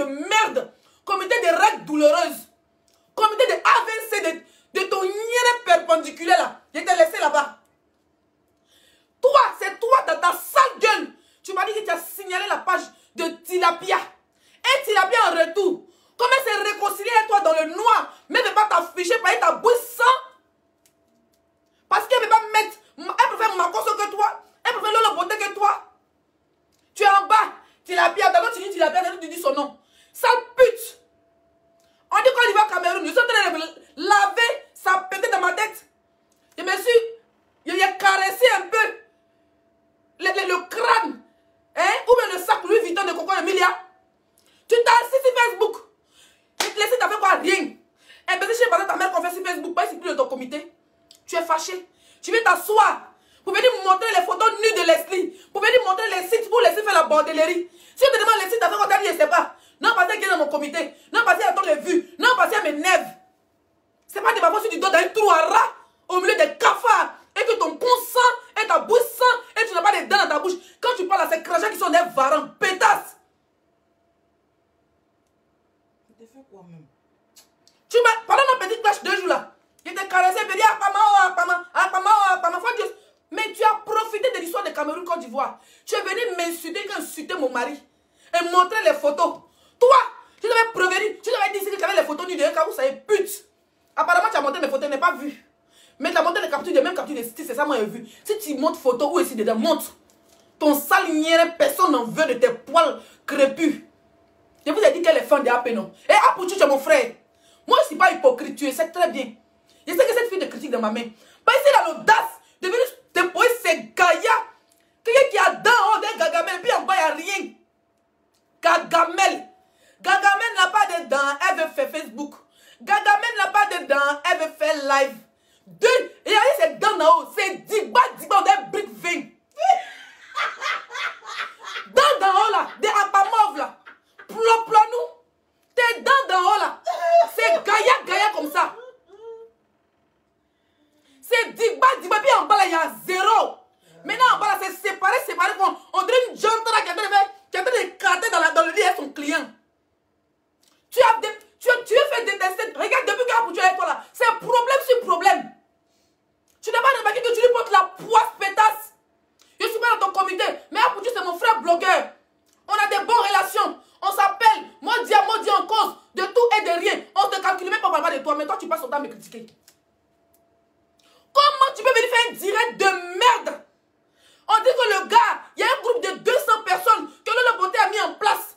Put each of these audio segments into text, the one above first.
merde. Comité de règles douloureuses. Comité de AVC de ton niais perpendiculaire là. Je t'ai laissé là-bas. Toi, c'est toi dans ta sale gueule. Tu m'as dit que tu as signalé la page de Tilapia. Et Tilapia en retour. Comment s'est réconcilié avec toi dans le noir, mais ne pas t'afficher par ta bouche sans. Parce qu'elle ne veut pas mettre. Elle préfère Marcos que toi. Elle préfère Lolo Beauté que toi. Tu es en bas. Tilapia. D'abord tu dis Tilapia, d'abord tu dis son nom. Sale pute. On dit quand il va au Cameroun, je suis en train de laver, ça a pété dans ma tête. Je me suis. Il a caressé un peu le crâne. Hein? Ou bien le sac Louis Vuitton de Coco Emilia. Tu t'as assis sur Facebook. Je te laisse, t'as fait quoi? Rien. Un baiser chez ta mère qu'on fait sur Facebook, pas ici plus de ton comité. Tu es fâché. Tu viens t'asseoir pour venir me montrer les photos nues de Leslie. Pour venir montrer les sites pour laisser faire la bordellerie. Si on te demande les sites, t'as fait quoi? T'as dit, je sais pas. Non, parce qu'elle est dans mon comité. Non, parce qu'elle attend les vues. Non, parce qu'elle m'énerve. C'est pas de ma faute si tu dois dans un trou à rat au milieu des cafards et que ton con sent et ta bouche sent et tu n'as pas de dents dans ta bouche. Quand tu parles à ces crachats qui sont des varans, pétasses. Tu t'es fait quoi même? Tu m'as, pendant ma petite cloche 2 jours là, je t'ai caressé, je t'ai dit mais tu as profité de l'histoire de Cameroun Côte d'Ivoire. Tu es venu m'insulter, insulter mon mari et montrer les photos. Toi, tu t'avais prévenu, tu t'avais dit que tu avais les photos nues de un cas où ça est pute. Apparemment, tu as montré mes photos, je n'ai pas vu. Mais tu as montré les captures, les mêmes captures de style, c'est ça, moi j'ai vu. Si tu montres photo ou ici dedans, montre. Ton sale nière, personne n'en veut de tes poils crépus. Je vous ai dit qu'elle est fan de AP, non? Et Apouchou, tu es mon frère. Moi, je ne suis pas hypocrite, tu sais très bien. Je sais que cette fille de critique dans ma main. Pas ici, elle a l'audace de venir te poser ces gaillards. Quelqu'un qui a dents en haut des gagamel, puis en bas, il n'y a rien. Gagamel. Gagamel n'a pas de dents, elle veut faire Facebook. Gagamel n'a pas de dents, elle veut faire live. Deux, il y a ces dents en haut, c'est Digba, des briques veins. Dents d'en haut là, des apamov là. Plop-plop-nous. Tes dents d'en haut là, c'est gaïa comme ça. C'est Digba, puis en bas là, il y a zéro. Maintenant en bas là, c'est séparé. On dirait une jantra qui est en train de carter dans le lit avec son client. Tu es fait détester. Regarde, depuis que tu es avec toi là, c'est problème sur problème. Tu n'as pas remarqué que tu lui portes la poisse pétasse. Je ne suis pas dans ton comité, mais Apouchou c'est mon frère blogueur. On a des bonnes relations. On s'appelle, maudit en cause, de tout et de rien. On te calcule même pas par rapport de toi, mais toi tu passes ton temps à me critiquer. Comment tu peux venir faire un direct de merde? On dit que le gars, il y a un groupe de 200 personnes que le Beauté a mis en place.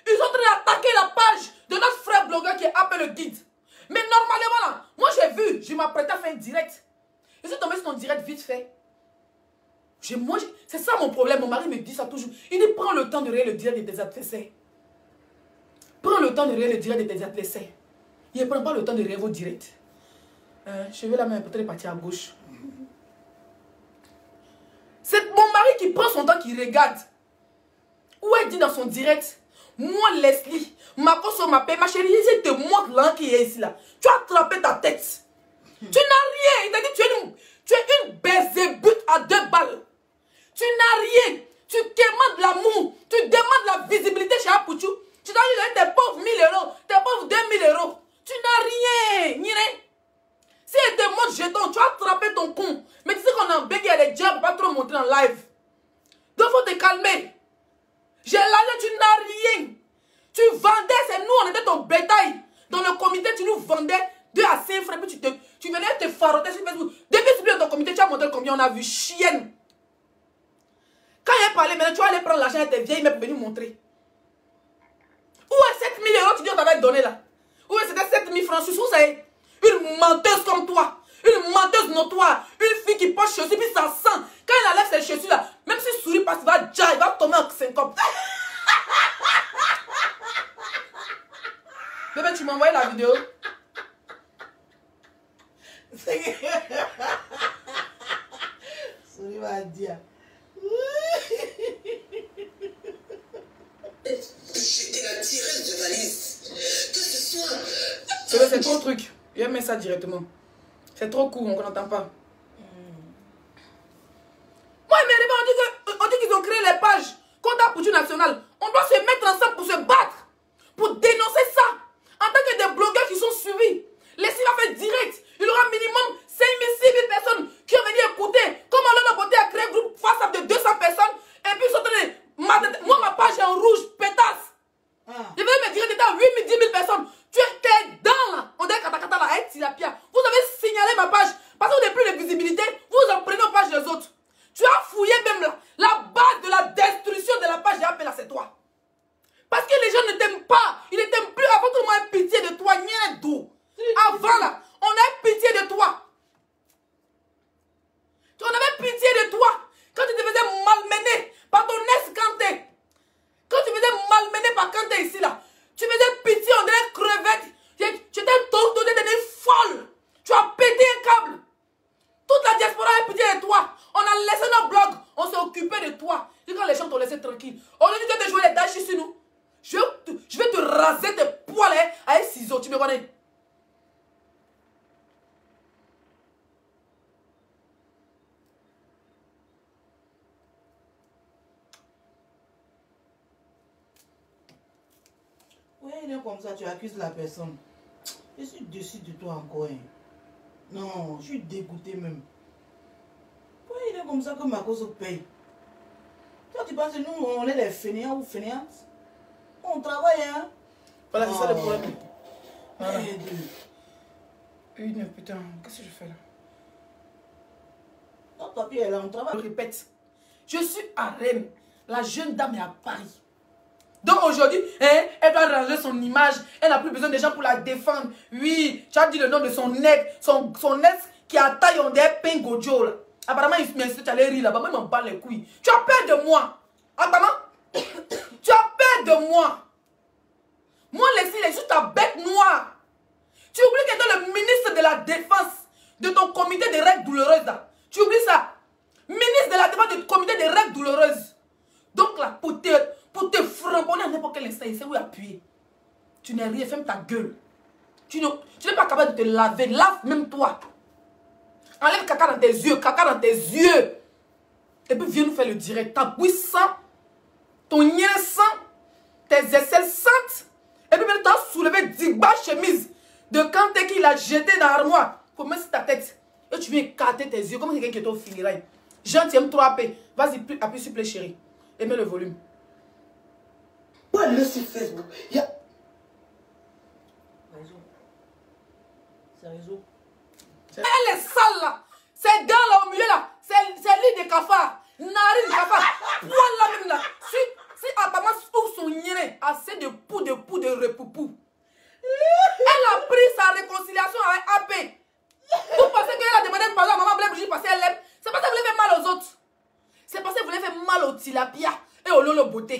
Ils sont en train d'attaquer la page de notre frère blogueur qui est appelé le guide. Mais normalement là, moi j'ai vu, je m'apprêtais à faire un direct. Je suis tombé sur ton direct vite fait. C'est ça mon problème, mon mari me dit ça toujours. Il dit prends le temps de regarder le direct de tes adversaires. Prends le temps de regarder le direct de tes adversaires. Il ne prend pas le temps de regarder vos directs. Je vais la main peut-être partir à gauche. C'est mon mari qui prend son temps, qui regarde. Où elle dit dans son direct, moi Leslie, ma chérie, je te montre l'un qui est ici là. Tu as attrapé ta tête. Tu n'as rien. Il t'a dit tu es une baisébute à 2 balles. Tu n'as rien. Tu demandes l'amour. Tu demandes la visibilité chez Apouchou. Tu dois lui donner tes pauvres 1000 euros, tes pauvres 2000 euros. Tu n'as rien. Nire. Si elle te montre jeton, tu as attrapé ton con. Mais tu sais qu'on a un bébé, il y a des jobs, pas trop montrer en live. Donc il faut te calmer. J'ai l'argent, tu n'as rien. Tu vendais, c'est nous, on était ton bétail. Dans le comité, tu nous vendais 2 à 5 francs, puis tu venais te faroter sur Facebook. Depuis que tu es dans ton comité, tu as montré combien on a vu. Chienne. Quand il a parlé, maintenant tu vas aller prendre l'argent à tes vieilles mères pour venir montrer. Où est 7000 euros tu dis on t'avait donné là? Où est c'était 7000 francs? Je suis ça est une menteuse comme toi. Une menteuse notoire. Une fille qui porte chaussures, puis ça sent. Quand elle enlève ses chaussures là, même si souris passe, il va tomber en syncope. Bébé, tu m'as envoyé la vidéo? Souris va dire. J'étais la tireuse de valise. Que ce soit. C'est trop truc. Il a mis ça directement. C'est trop court, on n'entend pas. Moi, mais on dit qu'ils ont créé les pages contre Apouchou national. On doit se mettre ensemble pour se battre. pour dénoncer ça. En tant que des blogueurs qui sont suivis. Laissez va faire direct. Il y aura minimum 5 000, 6 000 personnes qui ont venu écouter. Comment l'on a beauté a créé un groupe WhatsApp de 200 personnes. Et puis ils sont tenus. Moi, ma page est en rouge, pétasse. Je vais me dire que tu as 8 000, 10 000 personnes. Tu es dans là. On dit Katakata là, avec Tilapia. Vous avez signalé ma page. Parce que vous n'avez plus de visibilité. Vous en prenez aux pages des autres. Tu as fouillé même là. La base de la destruction de la page, j'ai appelé là, c'est toi. Parce que les gens ne t'aiment pas. Ils ne t'aiment plus. Avant tout le monde a pitié de toi. Avant là, on a pitié de toi. On avait pitié de toi. Quand tu te faisais malmener par ton ex-Kanté. Quand tu faisais malmener par Kanté ici là. Tu faisais pitié, on dirait crevette. Tu étais donné des folle. Tu as pété un câble. Toute la diaspora a pitié de toi. On a laissé nos blogs. On s'est occupé de toi. Et quand les gens t'ont laissé tranquille. Au lieu de te jouer les dash ici nous. Je vais te raser tes poils avec ciseaux. Tu me connais? Oui, il est comme ça, tu accuses la personne. Je suis dessus de toi encore. Hein. Non, je suis dégoûté même. Pourquoi il est comme ça que ma cause paye? Toi, tu penses que nous, on est les fainéants ou fainéantes? On travaille, hein? Voilà, c'est ça le problème. Voilà. Putain, qu'est-ce que je fais là? Ton papier est là, on travaille. Je répète, je suis à Rennes. La jeune dame est à Paris. Donc aujourd'hui, elle doit ranger son image. Elle n'a plus besoin des gens pour la défendre. Oui, tu as dit le nom de son ex. Son ex qui a taillé en des pingojo là. Apparemment, il m'insulte, tu allais rire là-bas. Moi, il m'en bat les couilles. Tu as peur de moi. Apparemment, tu as peur de moi. Moi, Leslie, je suis ta bête noire. Tu oublies que tu es le ministre de la défense de ton comité des règles douloureuses là. Tu oublies ça. Ministre de la défense du comité des règles douloureuses. Donc là, pour te framponner à n'importe quel instant, il sait où appuyer. Tu n'es rien, ferme ta gueule. Tu n'es pas capable de te laver. Lave même toi. Enlève caca dans tes yeux. Et puis viens nous faire le direct. Ta bouille sent, ton nien sent, tes aisselles sentent. Et puis maintenant, tu as soulevé 10 bas chemise de Kanté qu'il a jeté dans l'armoire pour mettre sur ta tête. Et tu viens écarter tes yeux comme quelqu'un qui est au funérailles. Jean, tu aimes trop appeler. Vas-y, appuie sur play, chérie. Et mets le volume. Où est le site Facebook? Il y a... Réseau. C'est réseau. Elle est sale là. Ces gars là au milieu là. C'est lit de cafard. Narine de cafard. Poil là même là. Si apparemment ouvre son nez, assez de poux de repoupou. Elle a pris sa réconciliation avec AP. Vous pensez qu'elle a demandé pardon à maman Blaise Brigitte parce qu'elle l'aime? C'est parce qu'elle voulait faire mal aux autres. C'est parce qu'elle voulait faire mal au tilapia et au lolo beauté.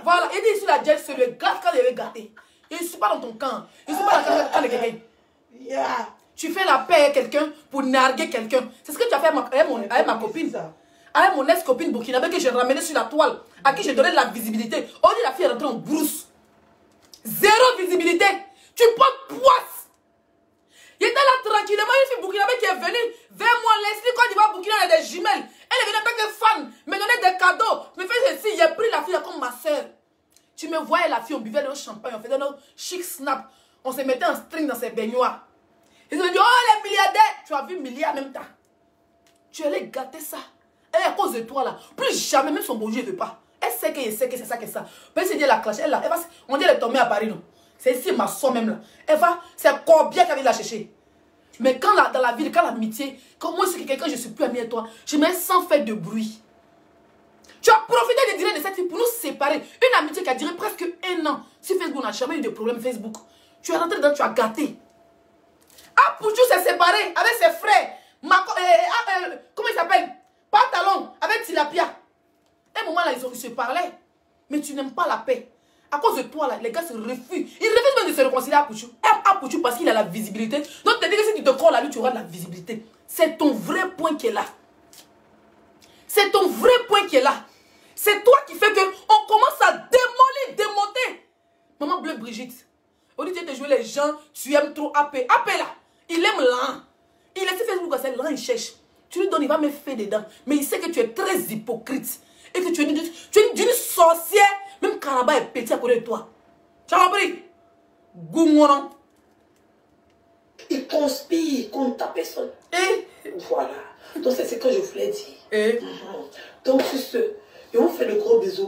Voilà. Et dit sur la jet, c'est le gars quand il avait gâté. Je ne suis pas dans ton camp. Je ne suis pas dans le camp de quelqu'un. Yeah. Tu fais la paix avec quelqu'un pour narguer quelqu'un. C'est ce que tu as fait avec ma copine. Avec mon ex-copine burkinabé que j'ai ramené sur la toile. À qui j'ai donné de la visibilité. On dit la fille est rentrée en brousse. Zéro visibilité. Tu portes poisse. Il était là tranquillement. Une fille burkinabé qui est venue vers moi. Leslie, quand il va à Burkina, elle a des jumelles. Elle est venue en tant que fan. Me donner des cadeaux. Me fait ceci. J'ai pris la fille comme ma soeur. Tu me voyais la fille, on buvait le champagne. On faisait nos chic snap. On se mettait en string dans ses baignoires. Ils ont dit, oh les milliardaires. Tu as vu milliards en même temps. Tu allais gâter ça. Et à cause de toi là, plus jamais, même son beau Dieu ne veut pas. Elle sait que c'est ça, que ça. Peut se dire la clash, elle va, on dit elle est tombée à Paris, non. C'est ici ma soeur même là. Elle va, c'est combien qu'elle vient la chercher. Mais quand dans la ville, quand l'amitié, quand moi c'est quelqu'un, je suis plus amie avec toi, je mets sans faire de bruit. Tu as profité des dîners de cette fille pour nous séparer. Une amitié qui a duré presque 1 an. Si Facebook n'a jamais eu de problème Facebook. Tu es rentré dedans, tu as gâté. Ah, Pouchou s'est séparé avec ses frères. Comment il s'appelle? Pantalon avec Tilapia. À un moment là, ils se parlaient. Mais tu n'aimes pas la paix. À cause de toi là, les gars se refusent. Ils refusent même de se réconcilier à Pouchou. À Pouchou parce qu'il a la visibilité. Donc tu te dis que si tu te colles à lui, tu auras de la visibilité. C'est ton vrai point qui est là. C'est ton vrai point qui est là. C'est toi qui fait qu'on commence à démonter. Maman Bleue Brigitte. Au lieu de jouer les gens, tu aimes trop AP. AP là, il aime l'an. Il est sur Facebook, c'est l'an, il cherche. Tu lui donnes, il va me faire dedans. Mais il sait que tu es très hypocrite. Et que tu es d'une sorcière. Même Karaba est petit à côté de toi. Tu as compris? Goumonon. Il conspire contre ta personne. Et voilà. Donc c'est ce que je voulais dire. Et donc sur ce, et on fait de gros bisous.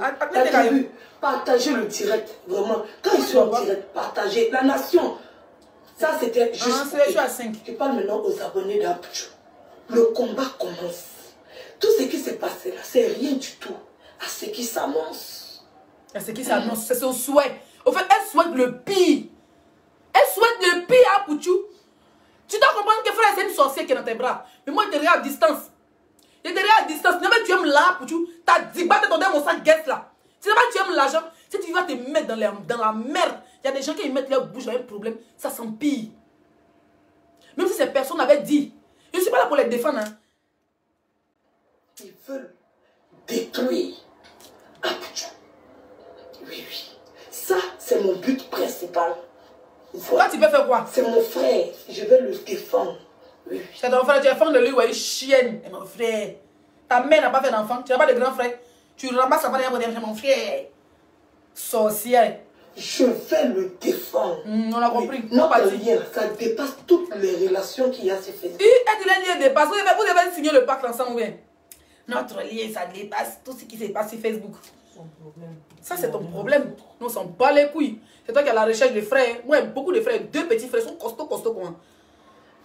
Partagez le direct, vraiment. Quand ils sont en direct, partagez. La nation, ça c'était juste. Je suis à 5. Je parle maintenant aux abonnés d'Apchou. Le combat commence. Tout ce qui s'est passé là, c'est rien du tout à ce qui s'annonce. À ce qui s'annonce, c'est son souhait. Au fait, elle souhaite le pire. Elle souhaite le pire à Pouchou. Tu dois comprendre que frère, c'est une sorcière qui est dans tes bras. Mais moi, je te regarde à distance. Je te regarde à distance. Si tu aimes là, Pouchou, t'as 10 balles de ton mon sang guest là. Si tu aimes l'argent, si tu vas te mettre dans la merde, il y a des gens qui mettent leur bouche dans un problème, ça s'empire. Même si ces personnes avaient dit, je ne suis pas là pour les défendre. Hein. Ils veulent détruire Apchou. Oui, oui. Ça, c'est mon but principal. Voilà. Toi, tu peux faire quoi? C'est mon frère. Je vais le défendre. Oui, oui. C'est ton frère, tu es fan de lui, ouais, chienne. Et mon frère. Ta mère n'a pas fait d'enfant, tu n'as pas de grand frère. Tu ramasses la balle pour dire mon frère. Sorcière. Je vais le défendre. On a compris. Oui. Notre lien, ça dépasse toutes les relations qu'il y a sur Facebook. Et tu l'as dépasse. Vous devez signer le pacte ensemble, oui. Notre lien, ça dépasse tout ce qui se passe sur Facebook. Ça, c'est ton problème. Nous, on s'en bat les couilles. C'est toi qui as la recherche des frères. Moi, beaucoup de frères, 2 petits frères sont costauds comment.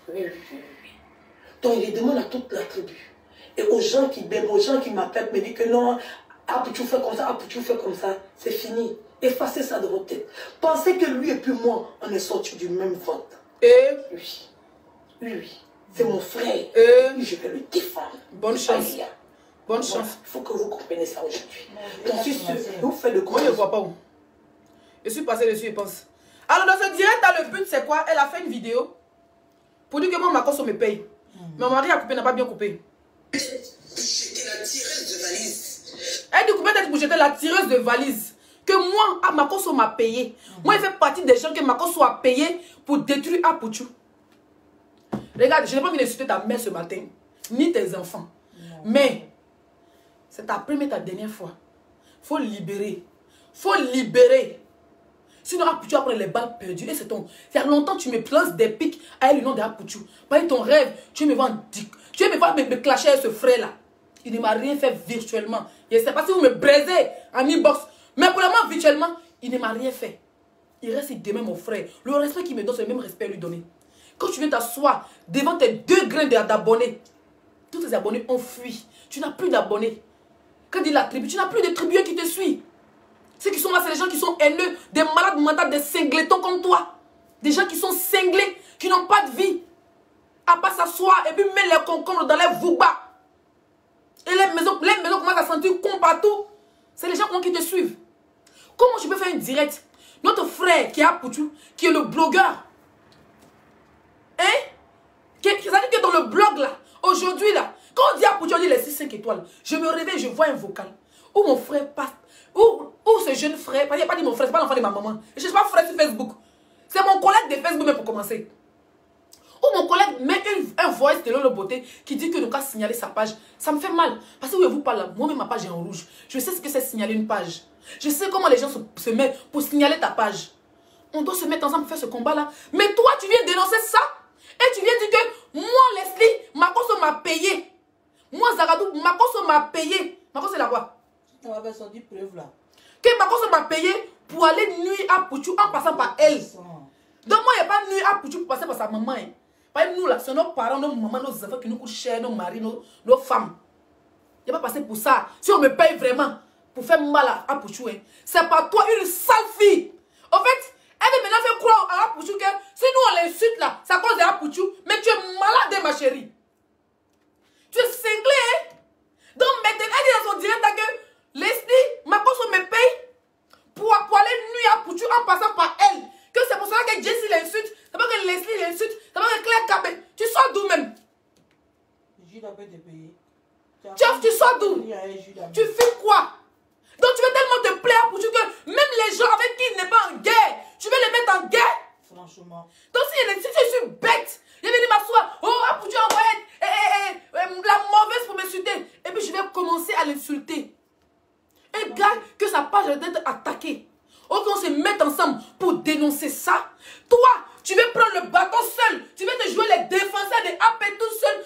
Oui, oui, oui. Donc, il demande à toute la tribu. Et aux gens qui m'aiment, aux gens qui m'appellent, me disent que non, Apchou fait comme ça, Apchou fait comme ça. C'est fini. Effacez ça de votre tête. Pensez que lui et puis moi, on est sortis du même ventre. Et oui. Oui, oui. C'est mon frère. Et je vais le défendre. Bonne chance. Bonne chance. Il faut que vous compreniez ça aujourd'hui. Donc, si vous faites le gros. Moi, je ne vois pas où. Je suis passé dessus et pense. Alors, dans ce direct, le but, c'est quoi? Elle a fait une vidéo pour dire que moi, ma cause me paye. Mais mon mari a coupé, n'a pas bien coupé. J'étais la tireuse de valise. Elle dit combien d'être pour jeter la tireuse de valise. Que moi, ma cause m'a payé. Moi, il fait partie des gens que ma cause a payé pour détruire Apouchou. Regarde, je n'ai pas envie d'insulter ta mère ce matin, ni tes enfants. Mais, c'est ta première et ta dernière fois. Faut libérer. Faut libérer. Sinon, Apouchou après les balles perdues. Et c'est ton. Il y a longtemps, tu me plantes des pics avec le nom d'Apouchou. Par ton rêve, tu me vas me clasher avec ce frère-là. Il ne m'a rien fait virtuellement. Je ne sais pas si vous me braisez en inbox. Mais pour le moment, virtuellement, il ne m'a rien fait. Il reste demain, mon frère. Le respect qu'il me donne, c'est le même respect à lui donner. Quand tu viens t'asseoir devant tes 2 grains d'abonnés, tous tes abonnés ont fui. Tu n'as plus d'abonnés. Quand il dit la tribu, tu n'as plus de tribus qui te suivent. Ceux qui sont là, c'est les gens qui sont haineux, des malades mentaux, des cingletons comme toi. Des gens qui sont cinglés, qui n'ont pas de vie. À pas s'asseoir et puis mettre les concombres dans les vougbas. Et les maisons commencent à sentir con partout. C'est les gens qui te suivent. Comment tu peux faire une direct? Notre frère qui est à Pouchou, qui est le blogueur. Hein? C'est-à-dire que dans le blog là, aujourd'hui là, quand on dit à Pouchou, on dit les 5 étoiles. Je me réveille, je vois un vocal. Où mon frère passe. Où ce jeune frère, il n'y a pas dit mon frère, c'est pas l'enfant de ma maman. Je ne suis pas frère sur Facebook. C'est mon collègue de Facebook, mais pour commencer. Où mon collègue met un voice de l'eau beauté qui dit que nous avons signalé sa page. Ça me fait mal. Parce que vous parlez là, moi-même ma page est en rouge. Je sais ce que c'est signaler une page. Je sais comment les gens se mettent pour signaler ta page. On doit se mettre ensemble pour faire ce combat-là. Mais toi, tu viens dénoncer ça. Et tu viens dire que moi, Leslie, ma cause m'a payé. Moi, Zaradou, ma cause m'a payé. Ma cause, c'est la quoi? On va faire son preuve là. Que ma cause m'a payé pour aller nuire à Pouchou en passant par elle. Donc moi, il n'y a pas nuire à Pouchou pour passer par sa maman. Hein. Par exemple, nous là, c'est nos parents, nos mamans, nos enfants qui nous coûtent cher, nos maris, nos femmes. Il n'y a pas passé pour ça. Si on me paye vraiment pour faire mal à Pouchou, hein, c'est pas toi, une sale fille. En fait, elle veut maintenant faire croire à Pouchou que si nous on l'insulte là, c'est à cause de Pouchou. Mais tu es malade, ma chérie. Tu es cinglé, hein. Donc maintenant, elle dit dans son direct que Leslie, ma cause me paye pour aller nuire à Pouchou en passant par elle. Que c'est pour cela que Jessie l'insulte, c'est pas que Leslie l'insulte, c'est pas que Claire Cabé. Tu sors d'où même? Jude a pu te payer. Tu sors d'où? Tu fais quoi? Donc tu veux tellement te plaire à Pouchou que même les gens avec qui il n'est pas en guerre, tu veux les mettre en guerre? Franchement. Donc si je suis bête, je vais venir m'asseoir, oh Pouchou envoie la mauvaise pour m'insulter. Et puis je vais commencer à l'insulter. Un gars que sa page est d'être attaquée. Ok, on se met ensemble pour dénoncer ça. Toi, tu veux prendre le bâton seul. Tu veux te jouer les défenseurs des AP tout seul